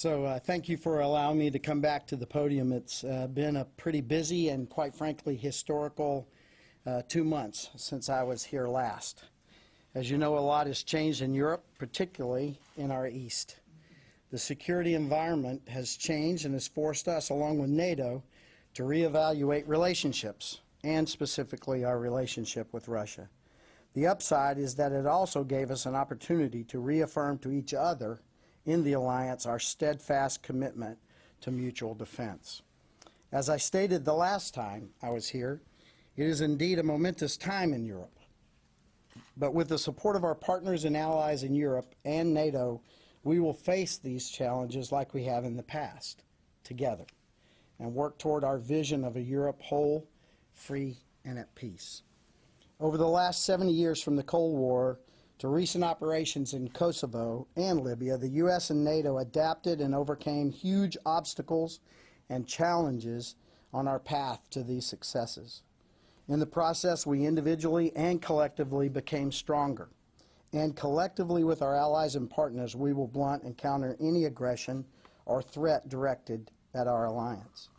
Thank you for allowing me to come back to the podium. It's been a pretty busy and, quite frankly, historical 2 months since I was here last. As you know, a lot has changed in Europe, particularly in our east. The security environment has changed and has forced us, along with NATO, to reevaluate relationships, and specifically our relationship with Russia. The upside is that it also gave us an opportunity to reaffirm to each other in the alliance our steadfast commitment to mutual defense. As I stated the last time I was here, it is indeed a momentous time in Europe. But with the support of our partners and allies in Europe and NATO, we will face these challenges like we have in the past, together, and work toward our vision of a Europe whole, free, and at peace. Over the last 70 years, from the Cold War to recent operations in Kosovo and Libya, the U.S. and NATO adapted and overcame huge obstacles and challenges on our path to these successes. In the process, we individually and collectively became stronger. And collectively with our allies and partners, we will blunt and counter any aggression or threat directed at our alliance.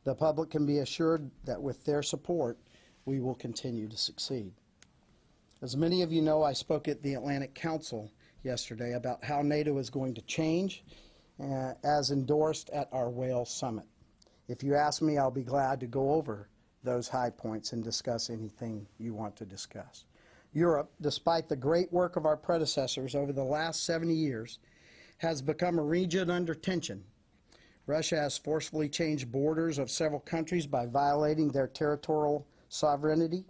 The public can be assured that with their support, we will continue to succeed. As many of you know, I spoke at the Atlantic Council yesterday about how NATO is going to change, as endorsed at our Wales Summit. If you ask me, I'll be glad to go over those high points and discuss anything you want to discuss. Europe, despite the great work of our predecessors over the last 70 years, has become a region under tension. Russia has forcefully changed borders of several countries by violating their territorial sovereignty.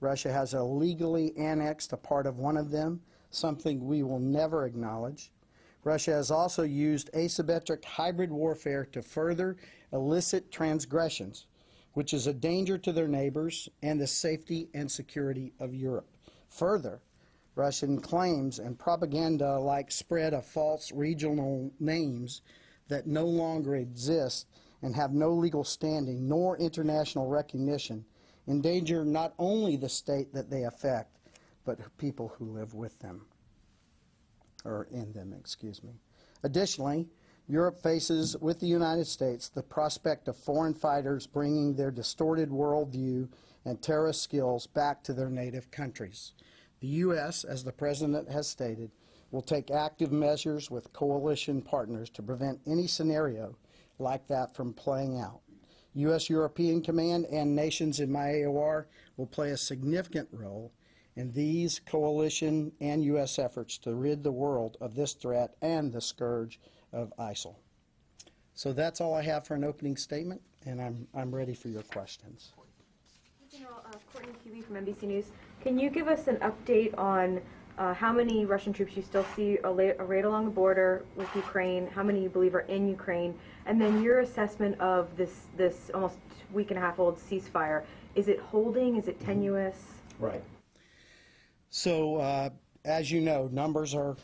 Russia has illegally annexed a part of one of them, something we will never acknowledge. Russia has also used asymmetric hybrid warfare to further illicit transgressions, which is a danger to their neighbors and the safety and security of Europe. Further, Russian claims and propaganda-like spread of false regional names that no longer exist and have no legal standing nor international recognition endanger not only the state that they affect, but people who live with them, or in them, excuse me. Additionally, Europe faces, with the United States, the prospect of foreign fighters bringing their distorted worldview and terrorist skills back to their native countries. The U.S., as the President has stated, will take active measures with coalition partners to prevent any scenario like that from playing out. U.S. European Command and nations in my AOR will play a significant role in these coalition and U.S. efforts to rid the world of this threat and the scourge of ISIL. So that's all I have for an opening statement, and I'm ready for your questions. General Courtney Hubie from NBC News. Can you give us an update on how many Russian troops you still see arrayed along the border with Ukraine, how many you believe are in Ukraine, and then your assessment of this almost week and a half old ceasefire. Is it holding? Is it tenuous? Right. So, as you know, numbers are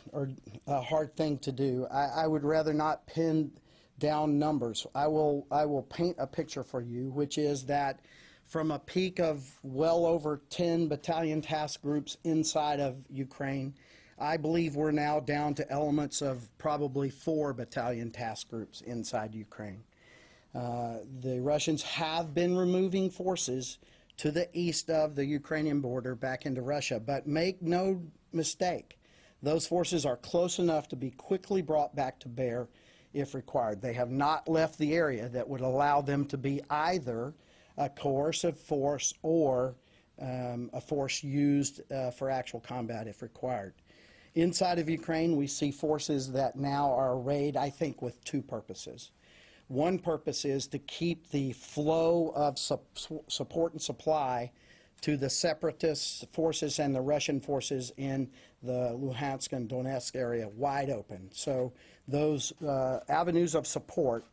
a hard thing to do. I would rather not pin down numbers. I will paint a picture for you, which is that from a peak of well over 10 battalion task groups inside of Ukraine, I believe we're now down to elements of probably 4 battalion task groups inside Ukraine. The Russians have been removing forces to the east of the Ukrainian border back into Russia, but make no mistake, those forces are close enough to be quickly brought back to bear if required. They have not left the area that would allow them to be either a coercive force or a force used for actual combat if required. Inside of Ukraine, we see forces that now are arrayed, I think, with 2 purposes. One purpose is to keep the flow of support and supply to the separatist forces and the Russian forces in the Luhansk and Donetsk area wide open. So those avenues of support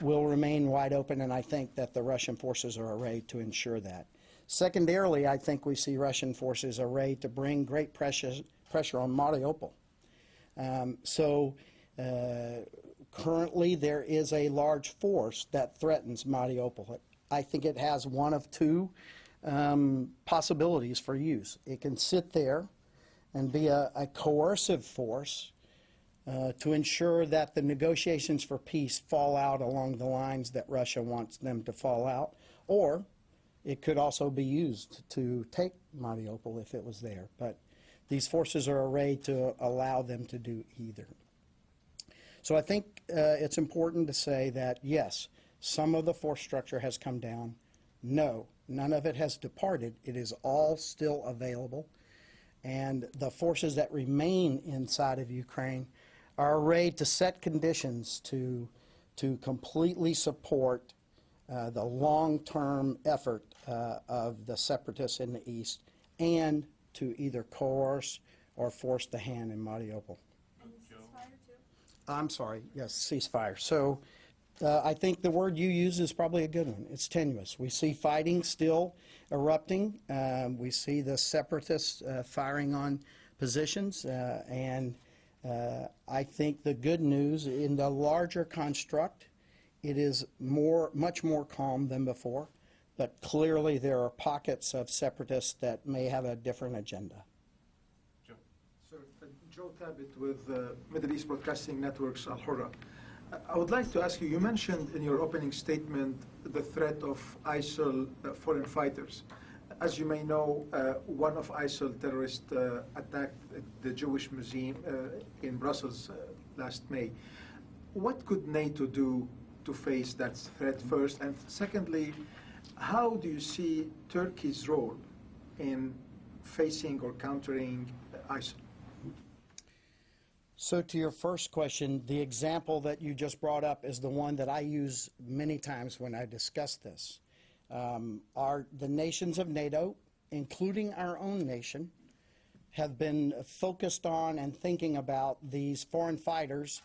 will remain wide open, and I think that the Russian forces are arrayed to ensure that. Secondarily, I think we see Russian forces arrayed to bring great pressure on Mariupol. Currently there is a large force that threatens Mariupol. I think it has one of 2 possibilities for use. It can sit there and be a coercive force to ensure that the negotiations for peace fall out along the lines that Russia wants them to fall out, or it could also be used to take Mariupol if it was there. But these forces are arrayed to allow them to do either. So I think it's important to say that, yes, some of the force structure has come down. No, none of it has departed. It is all still available. And the forces that remain inside of Ukraine are arrayed to set conditions to completely support the long-term effort of the separatists in the east, and to either coerce or force the hand in Mariupol. And ceasefire too? I'm sorry, yes, ceasefire. So I think the word you use is probably a good one. It's tenuous. We see fighting still erupting. We see the separatists firing on positions, and I think the good news in the larger construct, it is much more calm than before, but clearly there are pockets of separatists that may have a different agenda. Joe. Sir, Joe Tabit with Middle East Broadcasting Network's Al Hurra. I would like to ask you, you mentioned in your opening statement the threat of ISIL foreign fighters. As you may know, one of ISIL terrorists attacked the Jewish Museum in Brussels last May. What could NATO do to face that threat first? And secondly, how do you see Turkey's role in facing or countering ISIL? So to your first question, the example that you just brought up is the one that I use many times when I discuss this. The nations of NATO, including our own nation, have been focused on and thinking about these foreign fighters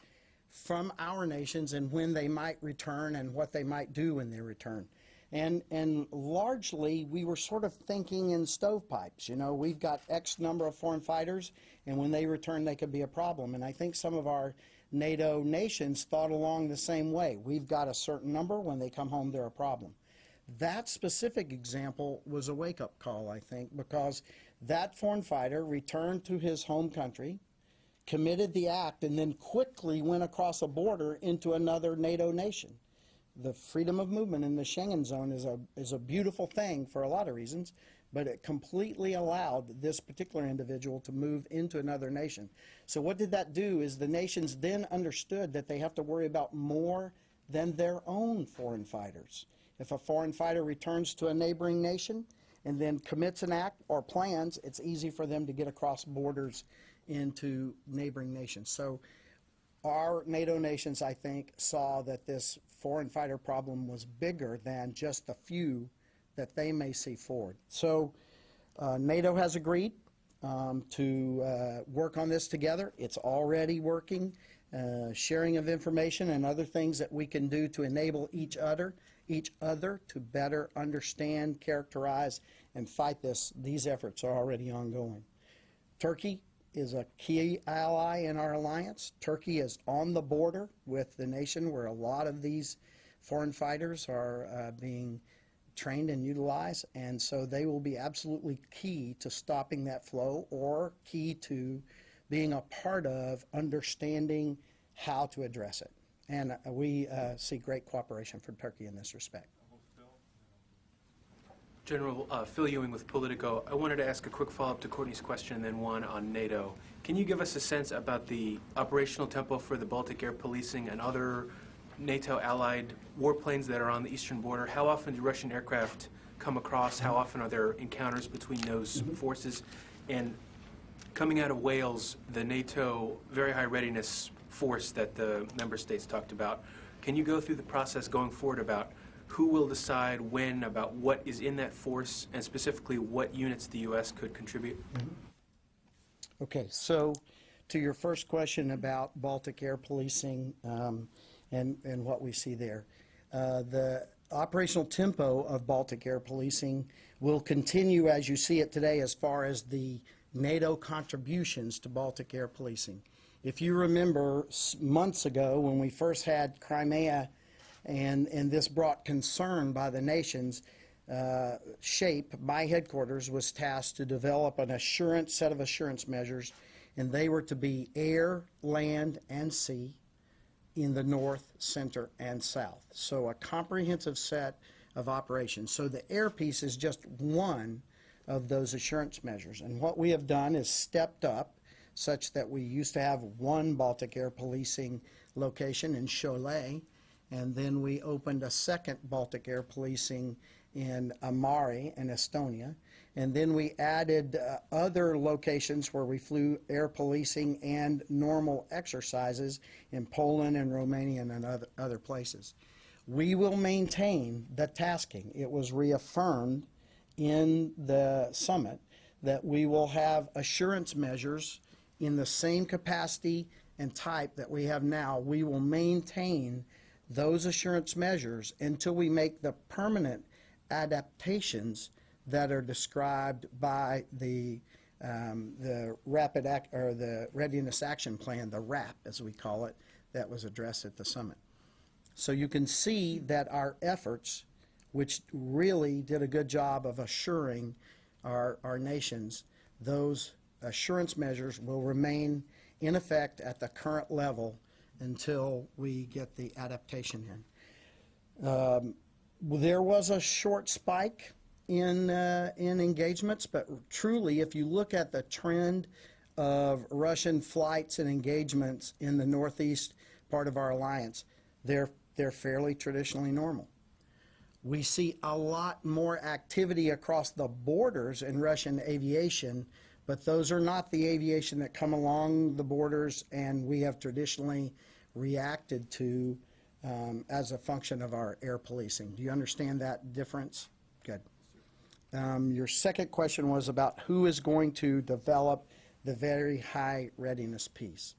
from our nations and when they might return and what they might do when they return. And largely, we were sort of thinking in stovepipes. You know, we've got X number of foreign fighters, and when they return, they could be a problem. And I think some of our NATO nations thought along the same way. We've got a certain number. When they come home, they're a problem. That specific example was a wake-up call, I think, because that foreign fighter returned to his home country, committed the act, and then quickly went across a border into another NATO nation. The freedom of movement in the Schengen zone is a beautiful thing for a lot of reasons, but it completely allowed this particular individual to move into another nation. So what did that do is the nations then understood that they have to worry about more than their own foreign fighters. If a foreign fighter returns to a neighboring nation and then commits an act or plans, it's easy for them to get across borders into neighboring nations. So our NATO nations, I think, saw that this foreign fighter problem was bigger than just the few that they may see forward. So NATO has agreed to work on this together. It's already working, sharing of information and other things that we can do to enable each other to better understand, characterize, and fight this. These efforts are already ongoing. Turkey is a key ally in our alliance. Turkey is on the border with the nation where a lot of these foreign fighters are being trained and utilized, and so they will be absolutely key to stopping that flow, or key to being a part of understanding how to address it. And we see great cooperation from Turkey in this respect. General Phil Ewing with Politico. I wanted to ask a quick follow-up to Courtney's question and then one on NATO. Can you give us a sense about the operational tempo for the Baltic air policing and other NATO-allied warplanes that are on the eastern border? How often do Russian aircraft come across? How often are there encounters between those forces? And coming out of Wales, the NATO very high readiness force that the member states talked about, can you go through the process going forward about who will decide when, about what is in that force, and specifically what units the U.S. could contribute? Okay, so to your first question about Baltic air policing and what we see there. The operational tempo of Baltic air policing will continue as you see it today as far as the NATO contributions to Baltic air policing. If you remember months ago when we first had Crimea, and this brought concern by the nations, SHAPE, my headquarters, was tasked to develop an set of assurance measures and they were to be air, land, and sea in the north, center, and south. So a comprehensive set of operations. So the air piece is just one of those assurance measures. And what we have done is stepped up such that we used to have one Baltic Air Policing location in Cholet, and then we opened a second Baltic Air Policing in Amari in Estonia. And then we added other locations where we flew air policing and normal exercises in Poland and Romania and other places. We will maintain the tasking. It was reaffirmed in the summit that we will have assurance measures in the same capacity and type that we have now. We will maintain those assurance measures until we make the permanent adaptations that are described by the Readiness Action Plan, the RAP as we call it, that was addressed at the summit. So you can see that our efforts, which really did a good job of assuring our nations, those assurance measures will remain in effect at the current level until we get the adaptation in. There was a short spike in engagements, but truly, if you look at the trend of Russian flights and engagements in the northeast part of our alliance, they're fairly traditionally normal. We see a lot more activity across the borders in Russian aviation, but those are not the aviation that come along the borders and we have traditionally reacted to as a function of our air policing. Do you understand that difference? Good. Your second question was about who is going to develop the very high readiness piece.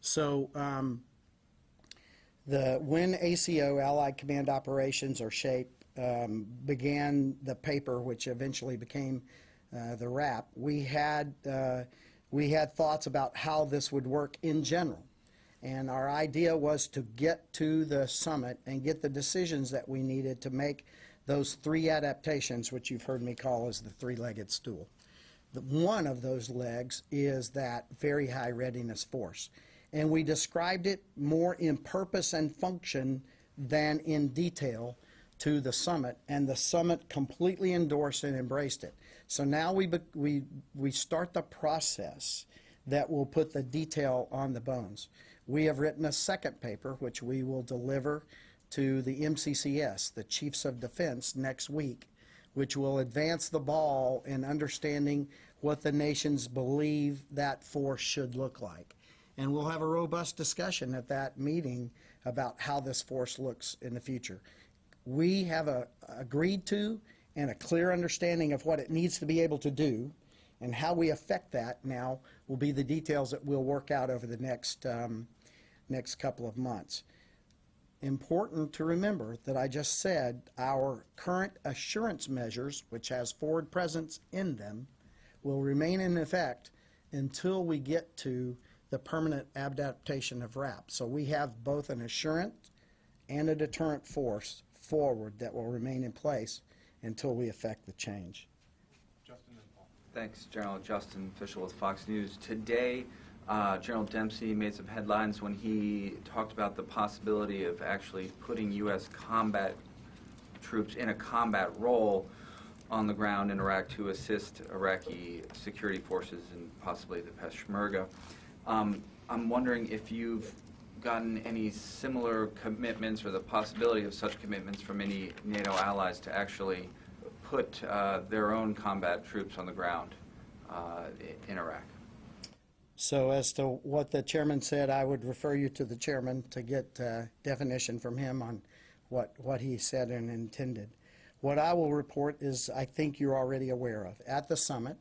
So when ACO, Allied Command Operations, or SHAPE, began the paper, which eventually became the RAP, we had thoughts about how this would work in general. And our idea was to get to the summit and get the decisions that we needed to make those three adaptations, which you've heard me call as the three-legged stool. One of those legs is that very high readiness force. And we described it more in purpose and function than in detail to the summit, and the summit completely endorsed and embraced it. So now we start the process that will put the detail on the bones. We have written a second paper, which we will deliver to the MCCS, the Chiefs of Defense, next week, which will advance the ball in understanding what the nations believe that force should look like. And we'll have a robust discussion at that meeting about how this force looks in the future. We have agreed to and a clear understanding of what it needs to be able to do, and how we affect that now will be the details that we'll work out over the next couple of months. Important to remember that I just said our current assurance measures, which has forward presence in them, will remain in effect until we get to the permanent adaptation of RAP. So we have both an assurance and a deterrent force forward that will remain in place until we effect the change. Justin and Paul. Thanks, General Justin Fishel with Fox News. Today, General Dempsey made some headlines when he talked about the possibility of actually putting U.S. combat troops in a combat role on the ground in Iraq to assist Iraqi security forces and possibly the Peshmerga. I'm wondering if you've gotten any similar commitments or the possibility of such commitments from any NATO allies to actually put their own combat troops on the ground in Iraq. So as to what the chairman said, I would refer you to the chairman to get definition from him on what he said and intended. What I will report is, I think you're already aware of. At the summit,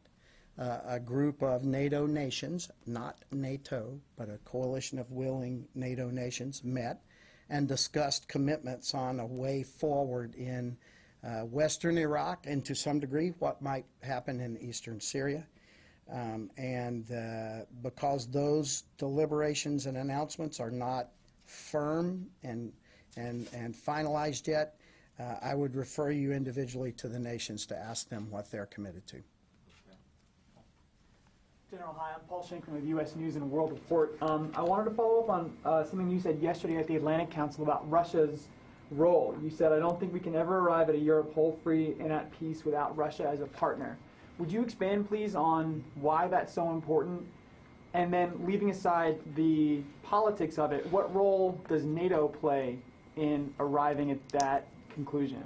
a group of NATO nations, not NATO, but a coalition of willing NATO nations, met and discussed commitments on a way forward in western Iraq and to some degree what might happen in eastern Syria. Because those deliberations and announcements are not firm and finalized yet, I would refer you individually to the nations to ask them what they're committed to. General, hi, I'm Paul Schenkman with U.S. News and World Report. I wanted to follow up on something you said yesterday at the Atlantic Council about Russia's role. You said, I don't think we can ever arrive at a Europe whole, free, and at peace without Russia as a partner. Would you expand, please, on why that's so important? And then, leaving aside the politics of it, what role does NATO play in arriving at that conclusion?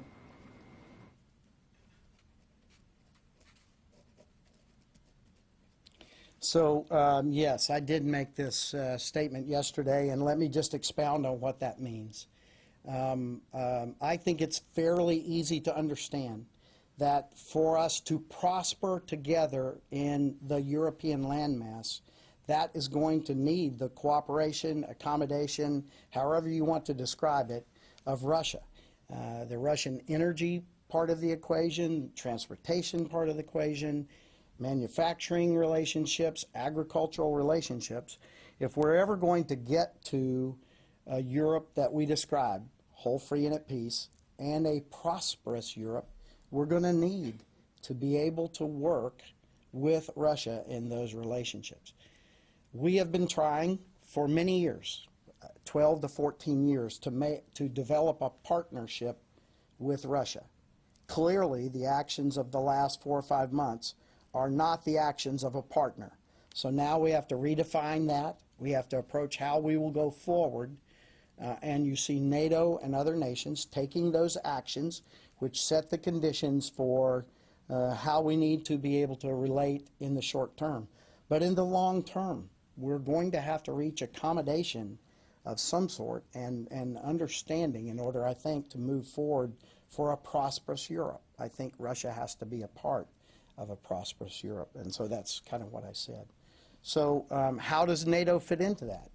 So, yes, I did make this statement yesterday, and let me just expound on what that means. I think it's fairly easy to understand that for us to prosper together in the European landmass, that is going to need the cooperation, accommodation, however you want to describe it, of Russia. The Russian energy part of the equation, transportation part of the equation, manufacturing relationships, agricultural relationships. If we're ever going to get to a Europe that we described, whole, free, and at peace, and a prosperous Europe, we're going to need to be able to work with Russia in those relationships. We have been trying for many years, 12 to 14 years, to develop a partnership with Russia. Clearly, the actions of the last 4 or 5 months are not the actions of a partner. So now we have to redefine that. We have to approach how we will go forward. And you see NATO and other nations taking those actions which set the conditions for how we need to be able to relate in the short term. But in the long term, we're going to have to reach accommodation of some sort and understanding in order, I think, to move forward for a prosperous Europe. I think Russia has to be a part of a prosperous Europe, and so that's kind of what I said. So how does NATO fit into that?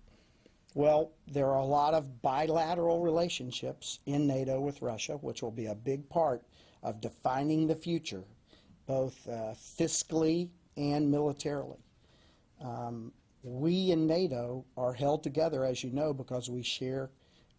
Well, there are a lot of bilateral relationships in NATO with Russia, which will be a big part of defining the future, both fiscally and militarily. We in NATO are held together, as you know, because we share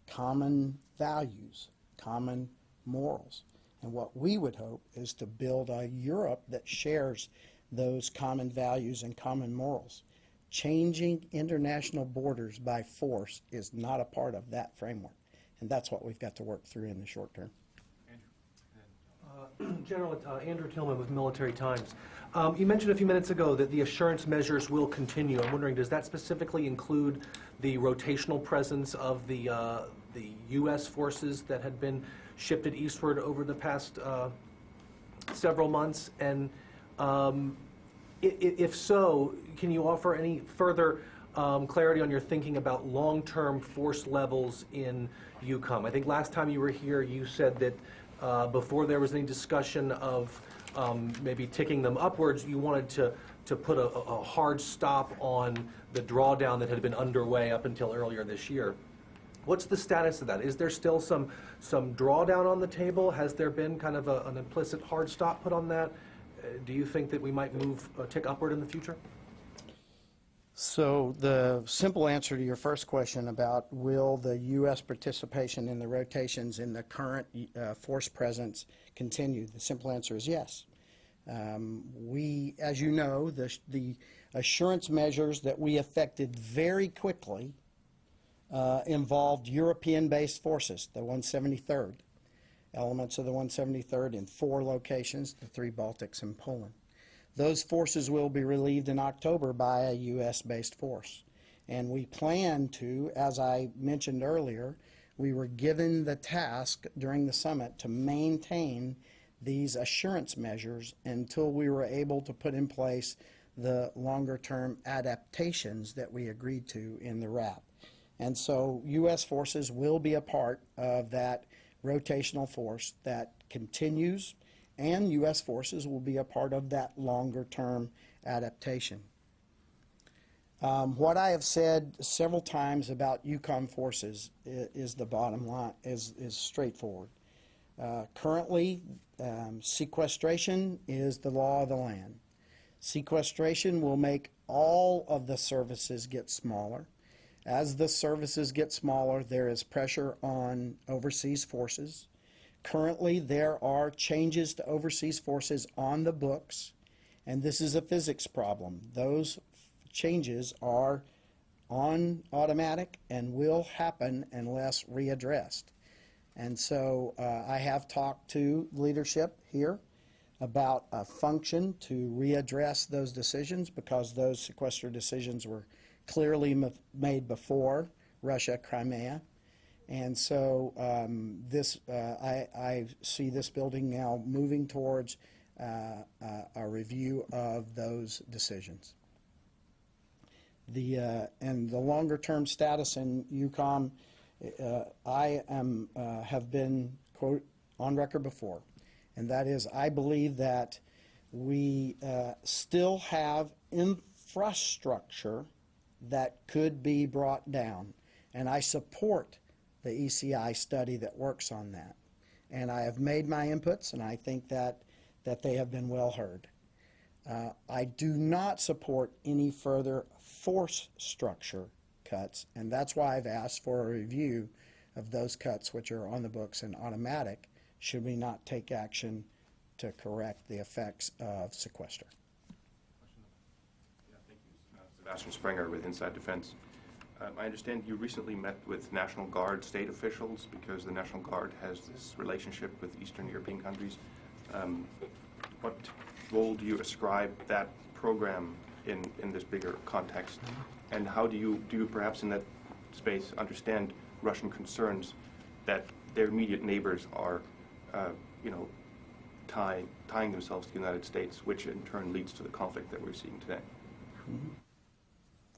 common values, common morals. And what we would hope is to build a Europe that shares those common values and common morals. Changing international borders by force is not a part of that framework. And that's what we've got to work through in the short term. General, Andrew Tillman with Military Times. You mentioned a few minutes ago that the assurance measures will continue. I'm wondering, does that specifically include the rotational presence of the U.S. forces that had been shifted eastward over the past several months? And if so, can you offer any further clarity on your thinking about long-term force levels in EUCOM? I think last time you were here, you said that before there was any discussion of maybe ticking them upwards, you wanted to put a hard stop on the drawdown that had been underway up until earlier this year. What's the status of that? Is there still some drawdown on the table? Has there been kind of an implicit hard stop put on that? Do you think that we might move a tick upward in the future? So the simple answer to your first question about will the U.S. participation in the rotations in the current force presence continue, the simple answer is yes. We, as you know, the assurance measures that we effected very quickly involved European-based forces, the 173rd, elements of the 173rd in 4 locations, the 3 Baltics and Poland. Those forces will be relieved in October by a U.S.-based force. And we plan to, as I mentioned earlier, we were given the task during the summit to maintain these assurance measures until we were able to put in place the longer-term adaptations that we agreed to in the RAP. And so U.S. forces will be a part of that rotational force that continues, and U.S. forces will be a part of that longer-term adaptation. What I have said several times about EUCOM forces is the bottom line, is straightforward. Currently, sequestration is the law of the land. Sequestration will make all of the services get smaller. As the services get smaller, there is pressure on overseas forces. Currently, there are changes to overseas forces on the books, and this is a physics problem. Those changes are on automatic and will happen unless readdressed. And so I have talked to leadership here about a function to readdress those decisions, because those sequester decisions were clearly made before Russia, Crimea. And so I see this building now moving towards a review of those decisions. And the longer-term status in EUCOM, I have been, quote, on record before, and that is, I believe that we still have infrastructure that could be brought down, and I support the ECI study that works on that. And I have made my inputs, and I think that they have been well heard. I do not support any further force structure cuts, and that's why I've asked for a review of those cuts which are on the books and automatic, should we not take action to correct the effects of sequester. Yeah, thank you. Sebastian Springer with Inside Defense. I understand you recently met with National Guard state officials because the National Guard has this relationship with Eastern European countries. What role do you ascribe that program in this bigger context? And how do you perhaps in that space understand Russian concerns that their immediate neighbors are, tying themselves to the United States, which in turn leads to the conflict that we're seeing today?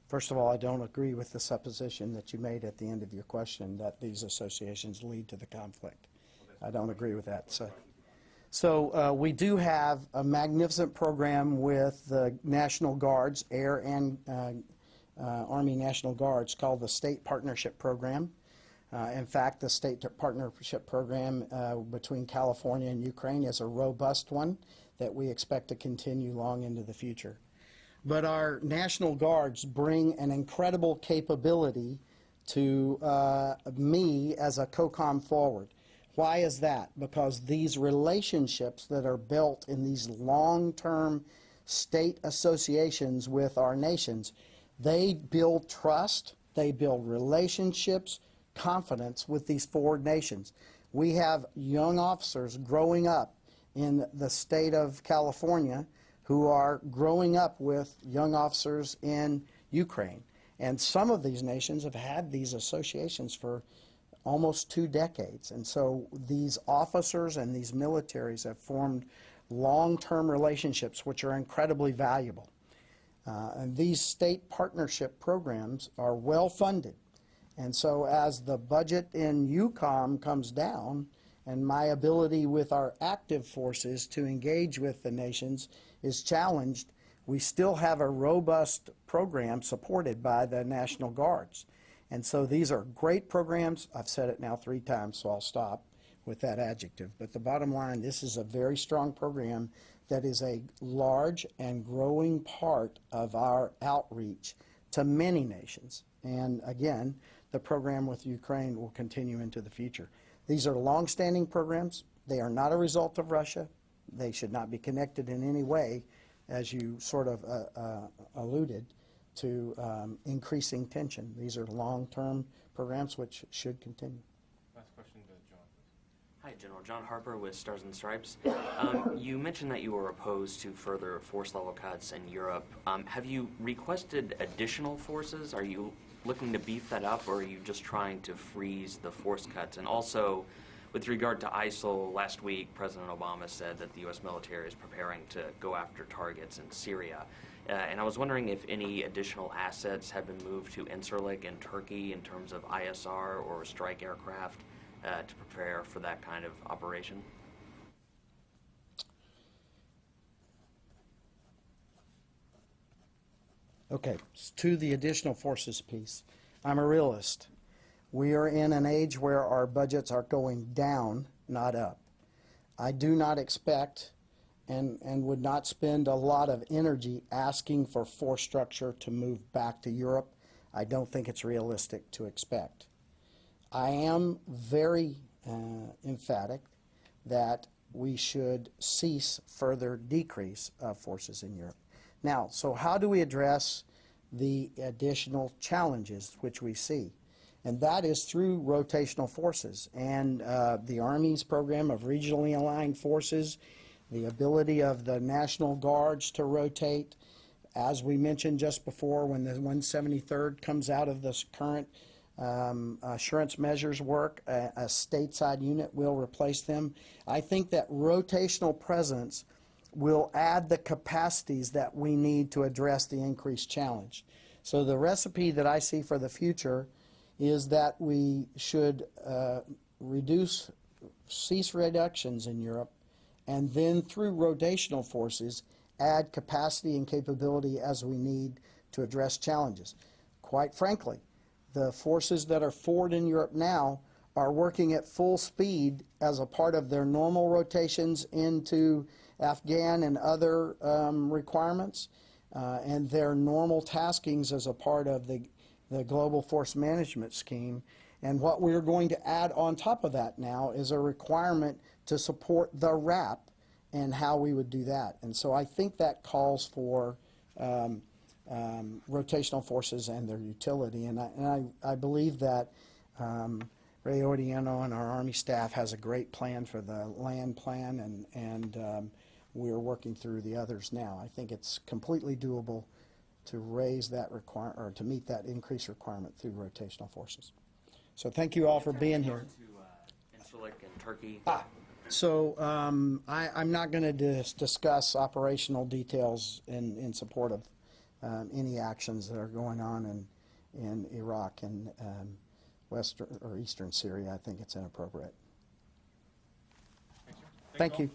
First of all, I don't agree with the supposition that you made at the end of your question that these associations lead to the conflict. I don't agree with that. So we do have a magnificent program with the National Guards, Air and Army National Guards, called the State Partnership Program. In fact, the State Partnership Program between California and Ukraine is a robust one that we expect to continue long into the future. But our National Guards bring an incredible capability to me as a COCOM forward. Why is that? Because these relationships that are built in these long-term state associations with our nations, they build trust, they build relationships, confidence with these forward nations. We have young officers growing up in the state of California who are growing up with young officers in Ukraine. And some of these nations have had these associations for almost 2 decades. And so these officers and these militaries have formed long-term relationships which are incredibly valuable. And these state partnership programs are well funded. And so as the budget in EUCOM comes down, and my ability with our active forces to engage with the nations is challenged, we still have a robust program supported by the National Guards. And so these are great programs. I've said it now 3 times, so I'll stop with that adjective. But the bottom line, this is a very strong program that is a large and growing part of our outreach to many nations. And again, the program with Ukraine will continue into the future. These are long-standing programs. They are not a result of Russia. They should not be connected in any way, as you sort of alluded to, increasing tension. These are long-term programs which should continue. Last question to John, please. Hi, General. John Harper with Stars and Stripes. You mentioned that you were opposed to further force level cuts in Europe. Have you requested additional forces? Are you looking to beef that up, or are you just trying to freeze the force cuts? And also, with regard to ISIL, last week President Obama said that the U.S. military is preparing to go after targets in Syria. And I was wondering if any additional assets have been moved to Incirlik in Turkey in terms of ISR or strike aircraft to prepare for that kind of operation. Okay, to the additional forces piece. I'm a realist. We are in an age where our budgets are going down, not up. I do not expect and would not spend a lot of energy asking for force structure to move back to Europe. I don't think it's realistic to expect. I am very emphatic that we should cease further decrease of forces in Europe. Now, so how do we address the additional challenges which we see. And that is through rotational forces. And the Army's program of regionally aligned forces, the ability of the National Guards to rotate, as we mentioned just before, when the 173rd comes out of this current assurance measures work, a stateside unit will replace them. I think that rotational presence will add the capacities that we need to address the increased challenge. So the recipe that I see for the future is that we should cease reductions in Europe, and then through rotational forces add capacity and capability as we need to address challenges. Quite frankly, the forces that are forward in Europe now are working at full speed as a part of their normal rotations into Afghan and other requirements, and their normal taskings as a part of the global force management scheme. And what we're going to add on top of that now is a requirement to support the RAP and how we would do that. And so I think that calls for rotational forces and their utility. And I believe that Ray Odiano and our Army staff has a great plan for the land plan, and we're working through the others now. I think it's completely doable to raise that requirement, or to meet that increased requirement through rotational forces. So thank you all for being here. To Incirlik and Turkey. So I'm not going to discuss operational details in support of any actions that are going on in Iraq and western or eastern Syria. I think it's inappropriate. Thank you.